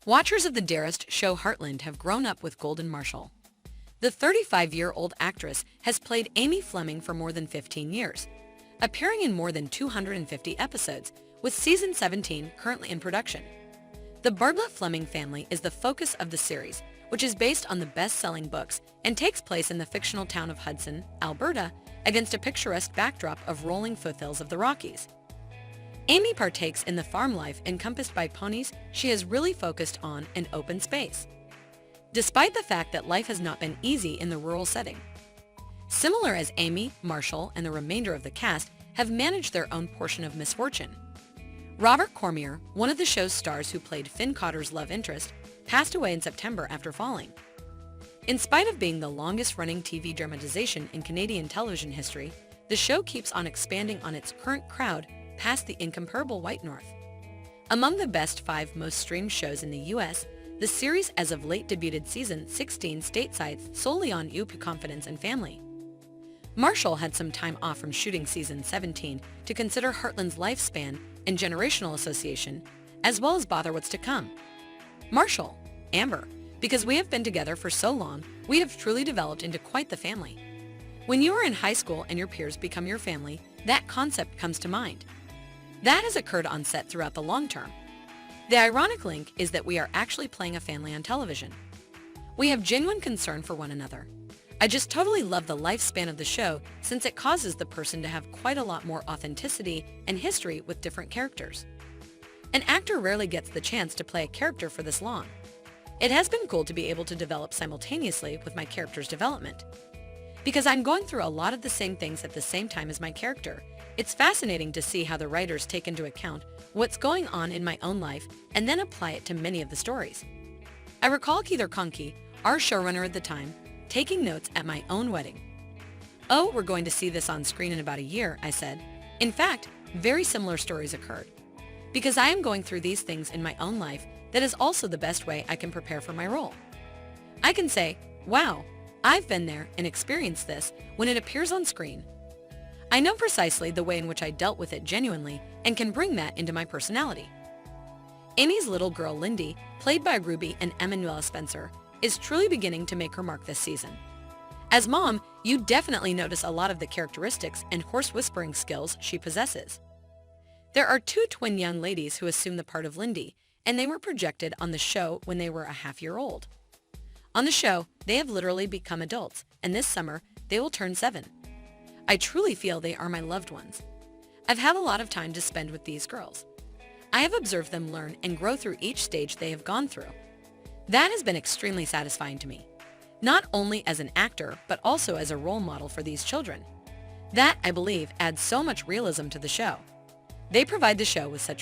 Watchers of the Darist show Heartland have grown up with Golden Marshall. The 35-year-old actress has played Amy Fleming for more than 15 years, appearing in more than 250 episodes, with season 17 currently in production. The Bartlett Fleming family is the focus of the series, which is based on the best-selling books and takes place in the fictional town of Hudson, Alberta, against a picturesque backdrop of rolling foothills of the Rockies. Amy partakes in the farm life encompassed by ponies she has really focused on an open space, despite the fact that life has not been easy in the rural setting. Similar as Amy, Marshall, and the remainder of the cast have managed their own portion of misfortune. Robert Cormier, one of the show's stars who played Finn Cotter's love interest, passed away in September after falling. In spite of being the longest-running TV dramatization in Canadian television history, the show keeps on expanding on its current crowd past the incomparable White North. Among the best 5 most streamed shows in the U.S., the series as of late debuted season 16 stateside solely on UP Confidence and Family. Marshall had some time off from shooting season 17 to consider Heartland's lifespan and generational association, as well as bother what's to come. Marshall, Amber, because we have been together for so long, we have truly developed into quite the family. When you are in high school and your peers become your family, that concept comes to mind. That has occurred on set throughout the long term. The ironic link is that we are actually playing a family on television. We have genuine concern for one another. I just totally love the lifespan of the show since it causes the person to have quite a lot more authenticity and history with different characters. An actor rarely gets the chance to play a character for this long. It has been cool to be able to develop simultaneously with my character's development. Because I'm going through a lot of the same things at the same time as my character, it's fascinating to see how the writers take into account what's going on in my own life and then apply it to many of the stories. I recall Keither Conkey, our showrunner at the time, taking notes at my own wedding. "Oh, we're going to see this on screen in about a year," I said. In fact, very similar stories occurred. Because I am going through these things in my own life, that is also the best way I can prepare for my role. I can say, wow, I've been there and experienced this when it appears on screen. I know precisely the way in which I dealt with it genuinely and can bring that into my personality. Amy's little girl Lindy, played by Ruby and Emanuela Spencer, is truly beginning to make her mark this season. As mom, you definitely notice a lot of the characteristics and horse whispering skills she possesses. There are 2 twin young ladies who assume the part of Lindy, and they were projected on the show when they were a half-year old. On the show, they have literally become adults, and this summer, they will turn 7. I truly feel they are my loved ones. I've had a lot of time to spend with these girls. I have observed them learn and grow through each stage they have gone through. That has been extremely satisfying to me, not only as an actor, but also as a role model for these children. That, I believe, adds so much realism to the show. They provide the show with such